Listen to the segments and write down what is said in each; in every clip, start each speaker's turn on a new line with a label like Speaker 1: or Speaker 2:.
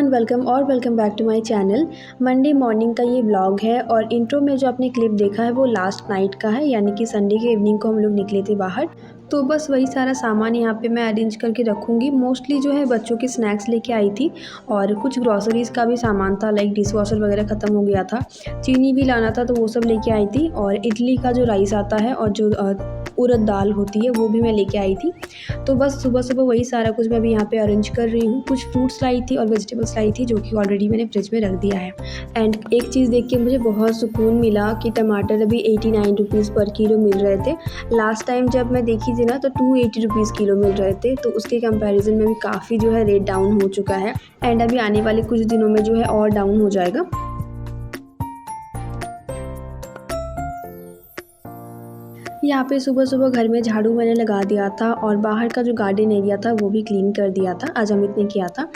Speaker 1: Welcome back to my channel. Monday morning का ये vlog है और इंट्रो में जो आपने क्लिप देखा है वो लास्ट नाइट का है, यानी कि संडे के इवनिंग को हम लोग निकले थे बाहर। तो बस वही सारा सामान यहाँ पे मैं अरेंज करके रखूँगी। मोस्टली जो है बच्चों के स्नैक्स लेके आई थी और कुछ ग्रॉसरीज़ का भी सामान था, लाइक डिश वॉशर वगैरह ख़त्म हो गया था, चीनी भी लाना था तो वो सब लेके आई थी। और इडली का जो राइस आता है और जो उड़द दाल होती है वो भी मैं लेके आई थी। तो बस सुबह सुबह वही सारा कुछ मैं अभी यहाँ पे अरेंज कर रही हूँ। कुछ फ्रूट्स लाई थी और वेजिटेबल्स लाई थी जो कि ऑलरेडी मैंने फ्रिज में रख दिया है। एंड एक चीज़ देख के मुझे बहुत सुकून मिला कि टमाटर अभी 89 रुपीज़ पर किलो मिल रहे थे। लास्ट टाइम जब मैं देखी थी ना तो 280 रुपीज़ किलो मिल रहे थे, तो उसके कंपैरिजन में भी काफ़ी जो है रेट डाउन हो चुका है। एंड अभी आने वाले कुछ दिनों में जो है और डाउन हो जाएगा। यहाँ पे सुबह सुबह घर में झाड़ू मैंने लगा दिया था और बाहर का जो गार्डन एरिया था वो भी क्लीन कर दिया था, आज अमित ने किया था।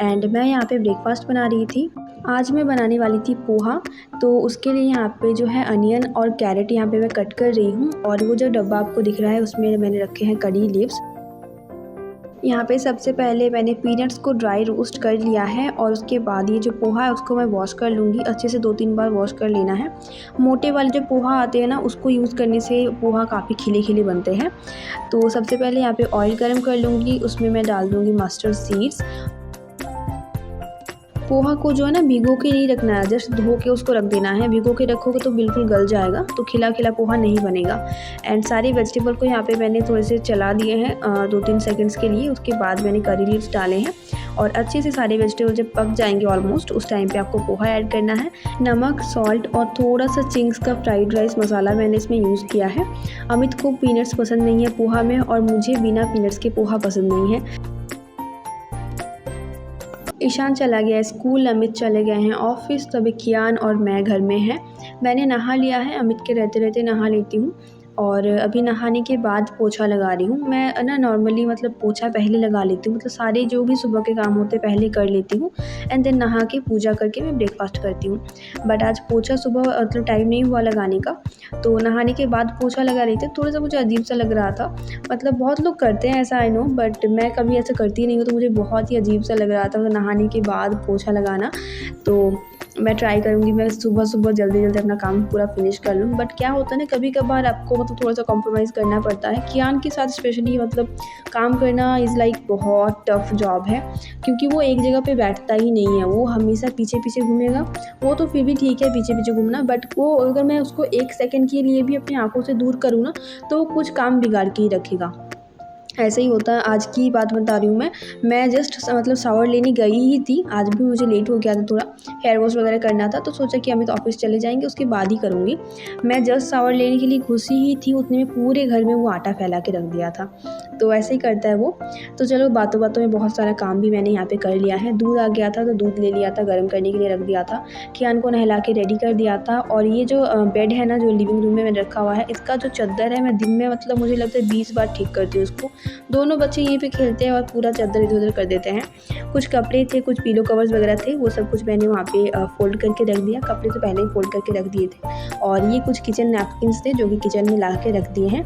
Speaker 1: एंड मैं यहाँ पे ब्रेकफास्ट बना रही थी। आज मैं बनाने वाली थी पोहा, तो उसके लिए यहाँ पे जो है अनियन और कैरेट यहाँ पे मैं कट कर रही हूँ। और वो जो डब्बा आपको दिख रहा है उसमें मैंने रखे हैं करी लीव्स। यहाँ पे सबसे पहले मैंने पीनट्स को ड्राई रोस्ट कर लिया है और उसके बाद ये जो पोहा है उसको मैं वॉश कर लूँगी। अच्छे से 2-3 बार वॉश कर लेना है। मोटे वाले जो पोहा आते हैं ना उसको यूज़ करने से पोहा काफ़ी खिले खिले बनते हैं। तो सबसे पहले यहाँ पे ऑयल गर्म कर लूँगी, उसमें मैं डाल दूँगी मस्टर्ड सीड्स। पोहा को जो है ना भिगो के नहीं रखना है, जस्ट धो के उसको रख देना है। भिगो के रखोगे तो बिल्कुल गल जाएगा, तो खिला खिला पोहा नहीं बनेगा। एंड सारे वेजिटेबल को यहाँ पे मैंने थोड़े से चला दिए हैं 2-3 सेकंड्स के लिए। उसके बाद मैंने करी लीव्स डाले हैं और अच्छे से सारे वेजिटेबल जब पक जाएंगे ऑलमोस्ट, उस टाइम पे आपको पोहा ऐड करना है। नमक, सॉल्ट और थोड़ा सा चिंग्स का फ्राइड राइस मसाला मैंने इसमें यूज़ किया है। अमित को पीनट्स पसंद नहीं है पोहा में और मुझे बिना पीनट्स के पोहा पसंद नहीं है। ईशान चला गया है स्कूल, अमित चले गए हैं ऑफिस, तो अभी कियान और मैं घर में हैं। मैंने नहा लिया है, अमित के रहते रहते नहा लेती हूँ। और अभी नहाने के बाद पोछा लगा रही हूँ। मैं ना नॉर्मली मतलब पोछा पहले लगा लेती हूँ, मतलब सारे जो भी सुबह के काम होते पहले कर लेती हूँ एंड देन नहा के पूजा करके मैं ब्रेकफास्ट करती हूँ। बट आज पोछा सुबह मतलब टाइम नहीं हुआ लगाने का, तो नहाने के बाद पोछा लगा रही थी। थोड़ा सा मुझे अजीब सा लग रहा था, मतलब बहुत लोग करते हैं ऐसा आई नो, बट मैं कभी ऐसा करती नहीं हूँ, तो मुझे बहुत ही अजीब सा लग रहा था नहाने के बाद पोछा लगाना। तो मैं ट्राई करूँगी मैं सुबह सुबह जल्दी जल्दी अपना काम पूरा फिनिश कर लूँ। बट क्या होता है ना, कभी कभार आपको मतलब थोड़ा सा कॉम्प्रोमाइज़ करना पड़ता है। कियान के साथ स्पेशली मतलब काम करना इज़ लाइक बहुत टफ जॉब है, क्योंकि वो एक जगह पे बैठता ही नहीं है, वो हमेशा पीछे पीछे घूमेगा। वो तो फिर भी ठीक है पीछे पीछे घूमना, बट वो अगर मैं उसको 1 सेकंड के लिए भी अपनी आंखों से दूर करूँ ना तो वो कुछ काम बिगाड़ के ही रखेगा। ऐसे ही होता है। आज की बात बता रही हूँ मैं जस्ट मतलब शावर लेने गई ही थी। आज भी मुझे लेट हो गया था, थोड़ा हेयर वॉश वगैरह करना था, तो सोचा कि अमित ऑफिस चले जाएंगे उसके बाद ही करूँगी। मैं जस्ट शावर लेने के लिए घुसी ही थी, उतने में पूरे घर में वो आटा फैला के रख दिया था। तो ऐसे ही करता है वो। तो चलो बातों बातों में बहुत सारा काम भी मैंने यहाँ पे कर लिया है। दूध आ गया था तो दूध ले लिया था, गर्म करने के लिए रख दिया था। कियान को नहला के रेडी कर दिया था। और ये जो बेड है ना जो लिविंग रूम में मैंने रखा हुआ है, इसका जो चद्दर है मैं दिन में मतलब मुझे लगता है 20 बार ठीक करती हूँ उसको। दोनों बच्चे यहीं पे खेलते हैं और पूरा चादर इधर उधर कर देते हैं। कुछ कपड़े थे, कुछ पिलो कवर्स वगैरह थे, वो सब कुछ मैंने वहाँ पे फोल्ड करके रख दिया। कपड़े तो पहले ही फोल्ड करके रख दिए थे। और ये कुछ किचन नैपकिन्स थे जो कि किचन में ला के रख दिए हैं।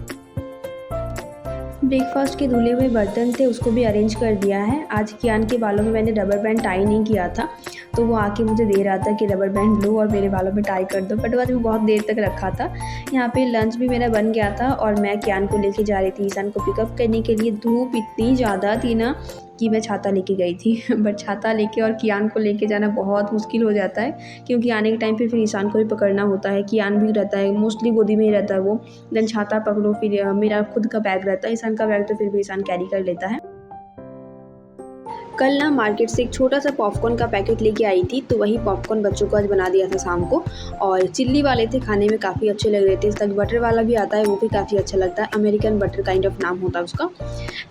Speaker 1: ब्रेकफास्ट के धुले हुए बर्तन थे उसको भी अरेंज कर दिया है। आज कियान के बालों में मैंने रबर बैंड टाई नहीं किया था, तो वो आके मुझे दे रहा था कि रबर बैंड लो और मेरे बालों में टाई कर दो, बट आज वो बहुत देर तक रखा था। यहाँ पे लंच भी मेरा बन गया था और मैं कियान को लेके जा रही थी ईशान को पिकअप करने के लिए। धूप इतनी ज़्यादा थी ना कि मैं छाता लेके गई थी बट छाता लेके और कियान को लेके जाना बहुत मुश्किल हो जाता है, क्योंकि आने के टाइम पे फिर ईशान को भी पकड़ना होता है। कियान भी रहता है, मोस्टली गोदी में ही रहता है वो, देन छाता पकड़ो, फिर मेरा खुद का बैग रहता है। ईशान का बैग तो फिर भी ईशान कैरी कर लेता है। कल ना मार्केट से एक छोटा सा पॉपकॉर्न का पैकेट लेके आई थी, तो वही पॉपकॉर्न बच्चों को आज बना दिया था शाम को। और चिल्ली वाले थे, खाने में काफ़ी अच्छे लग रहे थे। इसका बटर वाला भी आता है, वो भी काफ़ी अच्छा लगता है, अमेरिकन बटर काइंड ऑफ नाम होता है उसका।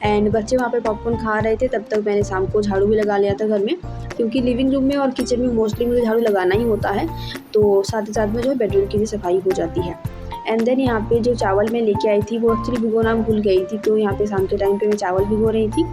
Speaker 1: एंड बच्चे वहाँ पे पॉपकॉर्न खा रहे थे, तब तक मैंने शाम को झाड़ू भी लगा लिया था घर में, क्योंकि लिविंग रूम में और किचन में मोस्टली मुझे झाड़ू लगाना ही होता है। तो साथ ही साथ में जो है बेडरूम की भी सफाई हो जाती है। एंड देन यहाँ पे जो चावल मैं लेके आई थी वो एक्चुअली भिगोना भूल गई थी, तो यहाँ पे शाम के टाइम पे मैं चावल भिगो रही थी।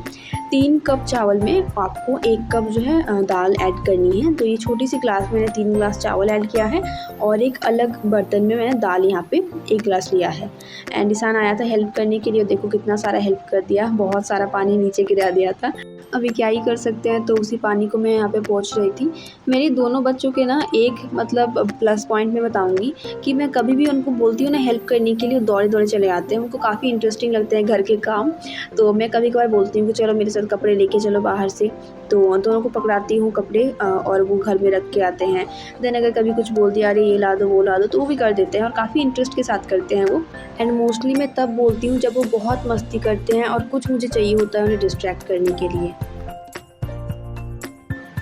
Speaker 1: 3 कप चावल में आपको 1 कप जो है दाल ऐड करनी है। तो ये छोटी सी ग्लास में मैंने 3 ग्लास चावल ऐड किया है और एक अलग बर्तन में मैंने दाल यहाँ पे 1 ग्लास लिया है। एंड ईशान आया था हेल्प करने के लिए, देखो कितना सारा हेल्प कर दिया, बहुत सारा पानी नीचे गिरा दिया था। अभी क्या ही कर सकते हैं, तो उसी पानी को मैं यहाँ पे पोंछ रही थी। मेरी दोनों बच्चों के ना एक मतलब प्लस पॉइंट मैं बताऊँगी कि मैं कभी भी उनको बोलती हूँ ना हेल्प करने के लिए, दौड़े-दौड़े चले आते हैं। उनको काफ़ी इंटरेस्टिंग लगते हैं घर के काम। तो मैं कभी-कभार बोलती हूँ कि चलो मेरे साथ कपड़े लेके चलो बाहर से, तो दोनों को पकड़ाती हूँ कपड़े और वो घर में रख के आते हैं। देन अगर कभी कुछ बोल दिया, अरे ये ला दो, वो ला दो, तो वो भी कर देते हैं और काफ़ी इंटरेस्ट के साथ करते हैं वो। एंड मोस्टली मैं तब बोलती हूँ जब वो बहुत मस्ती करते हैं और कुछ मुझे चाहिए होता है उन्हें डिस्ट्रैक्ट करने के लिए।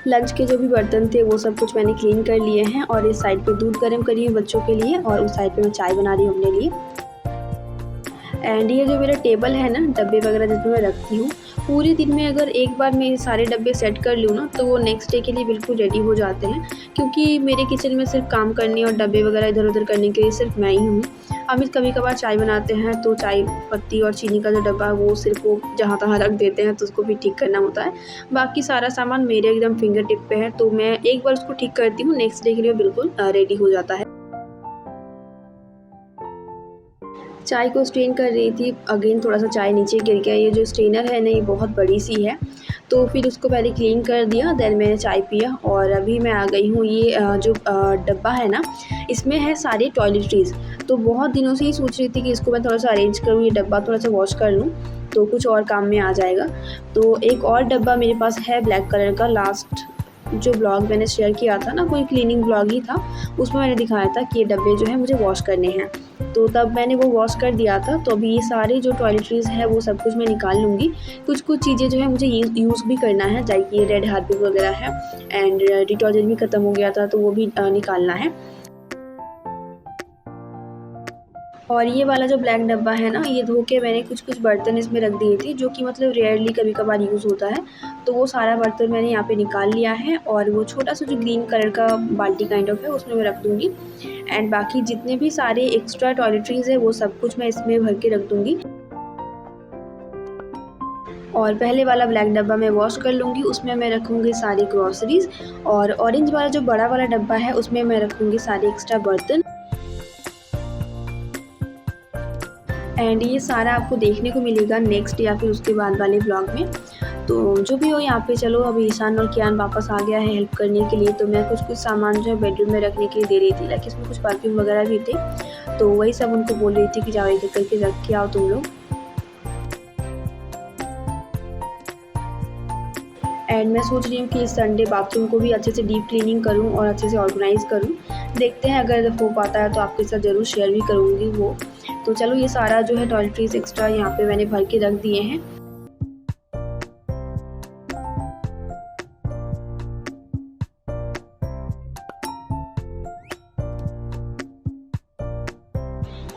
Speaker 1: लंच के जो भी बर्तन थे वो सब कुछ मैंने क्लीन कर लिए हैं और इस साइड पे दूध गर्म करी हूँ बच्चों के लिए और उस साइड पे मैं चाय बना रही हूँ अपने लिए। एंड ये जो मेरा टेबल है ना, डब्बे वगैरह जिसमें मैं रखती हूँ, पूरे दिन में अगर एक बार मैं ये सारे डब्बे सेट कर लूँ ना, तो वो नेक्स्ट डे के लिए बिल्कुल रेडी हो जाते हैं। क्योंकि मेरे किचन में सिर्फ काम करने और डब्बे वगैरह इधर उधर करने के लिए सिर्फ मैं ही हूँ। अमित कभी कभार चाय बनाते हैं तो चाय पत्ती और चीनी का जो डब्बा है वो सिर्फ वो जहाँ तहाँ रख देते हैं, तो उसको भी ठीक करना होता है। बाकी सारा सामान मेरे एकदम फिंगर टिप पे है, तो मैं एक बार उसको ठीक करती हूँ, नेक्स्ट डे के लिए बिल्कुल रेडी हो जाता है। चाय को स्ट्रेन कर रही थी, अगेन थोड़ा सा चाय नीचे गिर गया। ये जो स्ट्रेनर है ना, ये बहुत बड़ी सी है, तो फिर उसको पहले क्लीन कर दिया, देन मैंने चाय पिया और अभी मैं आ गई हूँ। ये जो डब्बा है ना, इसमें है सारे टॉयलेटरीज़। तो बहुत दिनों से ही सोच रही थी कि इसको मैं थोड़ा सा अरेंज करूँ, ये डब्बा थोड़ा सा वॉश कर लूँ तो कुछ और काम में आ जाएगा। तो एक और डब्बा मेरे पास है ब्लैक कलर का। लास्ट जो ब्लॉग मैंने शेयर किया था ना, कोई क्लीनिंग ब्लॉग ही था, उसमें मैंने दिखाया था कि ये डब्बे जो है मुझे वॉश करने हैं, तो तब मैंने वो वॉश कर दिया था। तो अभी ये सारे जो टॉयलेटरीज़ है वो सब कुछ मैं निकाल लूँगी। कुछ चीज़ें जो है मुझे यूज़ भी करना है, जैसे कि रेड हार्पिक वगैरह है एंड डिटर्जेंट भी ख़त्म हो गया था, तो वो भी निकालना है। और ये वाला जो ब्लैक डब्बा है ना, ये धो के मैंने कुछ बर्तन इसमें रख दिए थे, जो कि मतलब रेयरली कभी कभार यूज़ होता है। तो वो सारा बर्तन मैंने यहाँ पे निकाल लिया है और वो छोटा सा जो ग्रीन कलर का बाल्टी काइंड ऑफ है उसमें मैं रख दूँगी। एंड बाकी जितने भी सारे एक्स्ट्रा टॉयलेटरीज़ है वो सब कुछ मैं इसमें भर के रख दूँगी। और पहले वाला ब्लैक डब्बा मैं वॉश कर लूँगी, उसमें मैं रखूँगी सारी ग्रॉसरीज़। और ऑरेंज वाला जो बड़ा वाला डब्बा है उसमें मैं रखूँगी सारे एक्स्ट्रा बर्तन। एंड ये सारा आपको देखने को मिलेगा नेक्स्ट या फिर उसके बाद वाले ब्लॉग में। तो जो भी हो, यहाँ पे चलो अभी ईशान और कियान वापस आ गया है हेल्प करने के लिए। तो मैं कुछ सामान जो है बेडरूम में रखने के लिए दे रही थी, लाइक इसमें कुछ परफ्यूम वगैरह भी थे, तो वही सब उनको बोल रही थी कि जाओ एक करके रख के आओ तुम लोग। एंड मैं सोच रही हूँ कि इस संडे बाथरूम को भी अच्छे से डीप क्लीनिंग करूँ और अच्छे से ऑर्गेनाइज़ करूँ। देखते हैं, अगर हो पाता है तो आपके साथ ज़रूर शेयर भी करूँगी वो। तो चलो ये सारा जो है टॉयलेटरीज़ एक्स्ट्रा यहाँ पे मैंने भर के रख दिए हैं।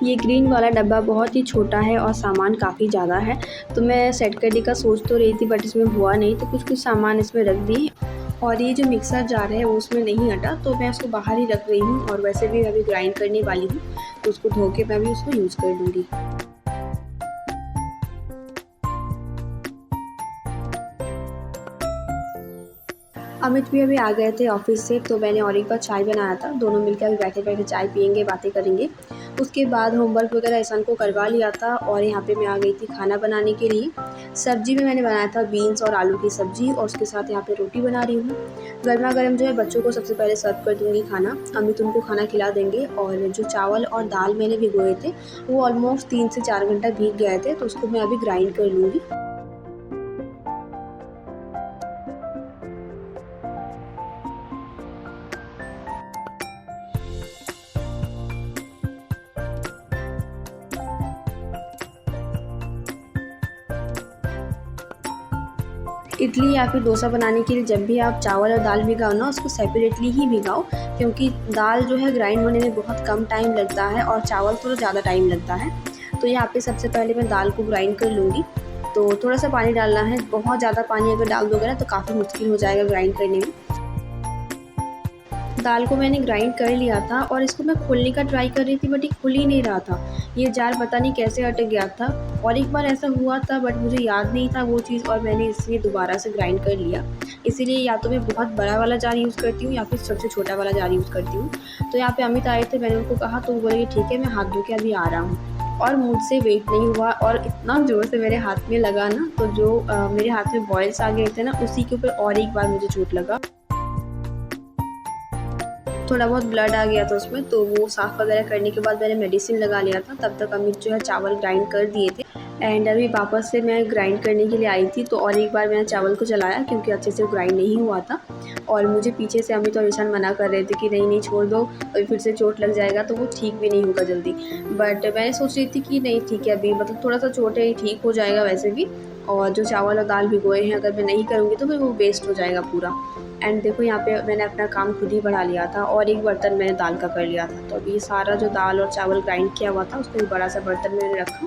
Speaker 1: ये ग्रीन वाला डब्बा बहुत ही छोटा है और सामान काफ़ी ज़्यादा है, तो मैं सेट करने का सोच तो रही थी बट इसमें हुआ नहीं, तो कुछ सामान इसमें रख दिए। और ये जो मिक्सर जार है वो उसमें नहीं हटा, तो मैं उसको बाहर ही रख रही हूँ। और वैसे भी अभी ग्राइंड करने वाली हूँ, तो उसको धो के मैं भी उसको यूज़ कर लूँगी। अमित भी अभी आ गए थे ऑफिस से, तो मैंने और एक बार चाय बनाया था, दोनों मिलकर अभी बैठे बैठे चाय पियेंगे, बातें करेंगे। उसके बाद होमवर्क वगैरह ईशान को करवा लिया था और यहाँ पे मैं आ गई थी खाना बनाने के लिए। सब्जी में मैंने बनाया था बीन्स और आलू की सब्ज़ी, और उसके साथ यहाँ पे रोटी बना रही हूँ। गर्मा गर्म जो है बच्चों को सबसे पहले सर्व कर दूँगी खाना, अमित उनको खाना खिला देंगे। और जो चावल और दाल मैंने भिगोए थे वो ऑलमोस्ट 3 से 4 घंटा भीग गए थे, तो उसको मैं अभी ग्राइंड कर लूँगी। इडली या फिर डोसा बनाने के लिए जब भी आप चावल और दाल भिगाओ ना, उसको सेपरेटली ही भिगाओ, क्योंकि दाल जो है ग्राइंड होने में बहुत कम टाइम लगता है और चावल थोड़ा ज़्यादा टाइम लगता है। तो यहाँ पे सबसे पहले मैं दाल को ग्राइंड कर लूँगी। तो थोड़ा सा पानी डालना है, बहुत ज़्यादा पानी अगर डाल दोगे ना तो काफ़ी मुश्किल हो जाएगा ग्राइंड करने में। दाल को मैंने ग्राइंड कर लिया था और इसको मैं खोलने का ट्राई कर रही थी बट ये खुल ही नहीं रहा था। ये जार पता नहीं कैसे अटक गया था और एक बार ऐसा हुआ था बट मुझे याद नहीं था वो चीज़ और मैंने इसलिए दोबारा से ग्राइंड कर लिया। इसीलिए या तो मैं बहुत बड़ा वाला जार यूज़ करती हूँ या फिर सबसे छोटा वाला जार यूज़ करती हूँ। तो यहाँ पे अमित आए थे, मैंने उनको कहा तो वो बोले कि ठीक है मैं हाथ धो के अभी आ रहा हूँ और मुझसे वेट नहीं हुआ और इतना ज़ोर से मेरे हाथ में लगा ना, तो जो मेरे हाथ में बॉयल्स आ गए थे ना उसी के ऊपर और एक बार मुझे चोट लगा। थोड़ा बहुत ब्लड आ गया था उसमें, तो वो साफ़ वगैरह करने के बाद मैंने मेडिसिन लगा लिया था। तब तक अमित जो है चावल ग्राइंड कर दिए थे एंड अभी वापस से मैं ग्राइंड करने के लिए आई थी तो और एक बार मैंने चावल को चलाया क्योंकि अच्छे से ग्राइंड नहीं हुआ था। और मुझे पीछे से अमित और ईशान मना कर रहे थे कि नहीं नहीं छोड़ दो, अभी फिर से चोट लग जाएगा तो वो ठीक भी नहीं होगा जल्दी। बट मैंने सोच रही थी कि नहीं ठीक है, अभी मतलब थोड़ा सा चोट है, ठीक हो जाएगा वैसे भी। और जो चावल और दाल भिगोए हैं अगर मैं नहीं करूँगी तो फिर वो वेस्ट हो जाएगा पूरा। एंड देखो यहाँ पे मैंने अपना काम खुद ही बढ़ा लिया था और एक बर्तन मैंने दाल का कर लिया था। तो अभी ये सारा जो दाल और चावल ग्राइंड किया हुआ था उसको एक बड़ा सा बर्तन मैंने रखा।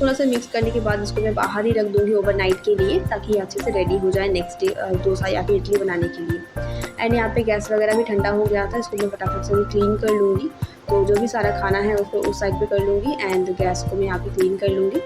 Speaker 1: थोड़ा सा मिक्स करने के बाद इसको मैं बाहर ही रख दूँगी ओवरनाइट के लिए, ताकि ये अच्छे से रेडी हो जाए नेक्स्ट डे डोसा या फिर इडली बनाने के लिए। एंड यहाँ पे गैस वगैरह भी ठंडा हो गया था, इसको मैं फटाफट से भी क्लीन कर लूँगी। तो जो भी सारा खाना है उसको उस साइड पे कर लूँगी एंड गैस को मैं यहाँ पे क्लीन कर लूँगी।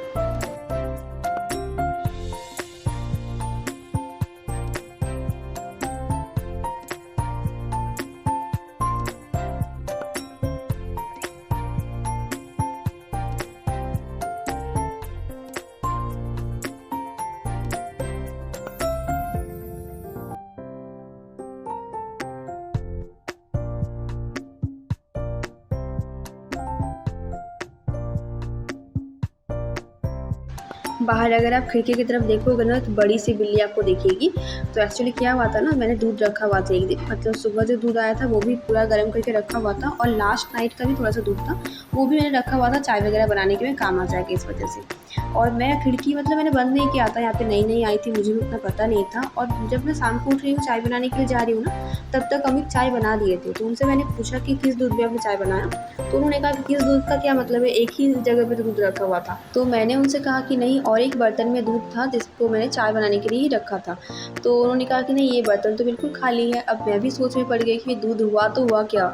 Speaker 1: बाहर अगर आप खिड़की की तरफ देखोगे ना तो बड़ी सी बिल्ली आपको दिखेगी। तो एक्चुअली क्या हुआ था ना, मैंने दूध रखा हुआ था एक दिन, मतलब सुबह जो दूध आया था वो भी पूरा गर्म करके रखा हुआ था और लास्ट नाइट का भी थोड़ा सा दूध था वो भी मैंने रखा हुआ था, चाय वगैरह बनाने के में काम आ जाएगा इस वजह से। और मैं खिड़की मतलब मैंने बंद नहीं किया था, यहाँ पे नई नई आई थी, मुझे भी उतना पता नहीं था। और जब मैं शाम को उठ रही हूँ चाय बनाने के लिए जा रही हूँ ना, तब तक अमित चाय बना दिए थे। तो उनसे मैंने पूछा कि किस दूध में आपने चाय बनाया, तो उन्होंने कहा कि किस दूध का क्या मतलब है, एक ही जगह पे तो दूध रखा हुआ था। तो मैंने उनसे कहा कि नहीं, और एक बर्तन में दूध था जिसको मैंने चाय बनाने के लिए ही रखा था। तो उन्होंने कहा कि नहीं ये बर्तन तो बिल्कुल खाली है। अब मैं भी सोच में पड़ गई कि दूध हुआ तो हुआ क्या।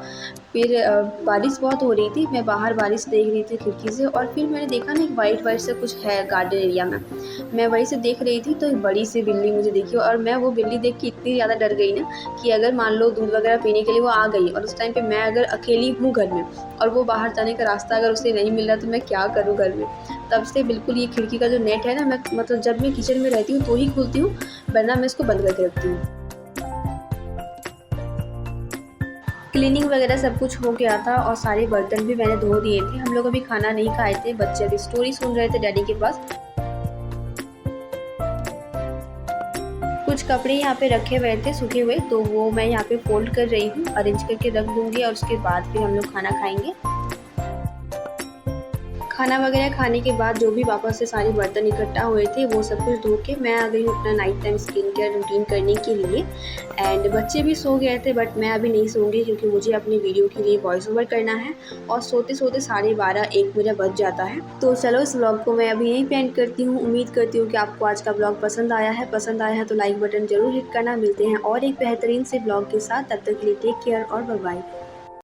Speaker 1: फिर बारिश बहुत हो रही थी, मैं बाहर बारिश देख रही थी खिड़की से और फिर मैंने देखा ना एक वाइट वाइट से कुछ है गार्डन एरिया में, मैं वहीं से देख रही थी तो एक बड़ी सी बिल्ली मुझे दिखी और मैं वो बिल्ली देख के इतनी ज़्यादा डर गई ना कि अगर मान लो दूध वगैरह पीने के लिए वो आ गई और उस टाइम पे मैं अगर अकेली हूँ घर में और वो बाहर जाने का रास्ता अगर उसे नहीं मिल रहा तो मैं क्या करूँ घर में। तब से बिल्कुल ये खिड़की का जो नेट है ना, मैं मतलब जब मैं किचन में रहती हूँ तो ही खोलती हूँ, वरना मैं इसको बंद करके रखती हूँ। क्लीनिंग वगैरह सब कुछ हो गया था और सारे बर्तन भी मैंने धो दिए थे। हम लोग अभी खाना नहीं खाए थे, बच्चे अभी स्टोरी सुन रहे थे डैडी के पास। कुछ कपड़े यहाँ पे रखे हुए थे सूखे हुए, तो वो मैं यहाँ पे फोल्ड कर रही हूँ, अरेंज करके रख दूँगी और उसके बाद फिर हम लोग खाना खाएंगे। खाना वगैरह खाने के बाद जो भी वापस से सारे बर्तन इकट्ठा हुए थे वो सब कुछ धो के मैं आ गई हूँ अपना night time skin care routine करने के लिए। एंड बच्चे भी सो गए थे बट मैं अभी नहीं सोऊंगी क्योंकि मुझे अपनी वीडियो के लिए वॉइस ओवर करना है और सोते सोते 12:30-1 मेरा बज जाता है। तो चलो इस व्लॉग को मैं अभी यहीं पे एंड करती हूँ। उम्मीद करती हूँ कि आपको आज का व्लॉग पसंद आया है तो लाइक बटन जरूर हिट करना। मिलते हैं और एक बेहतरीन से व्लॉग के साथ, तब तक के लिए टेक केयर और बाय बाय।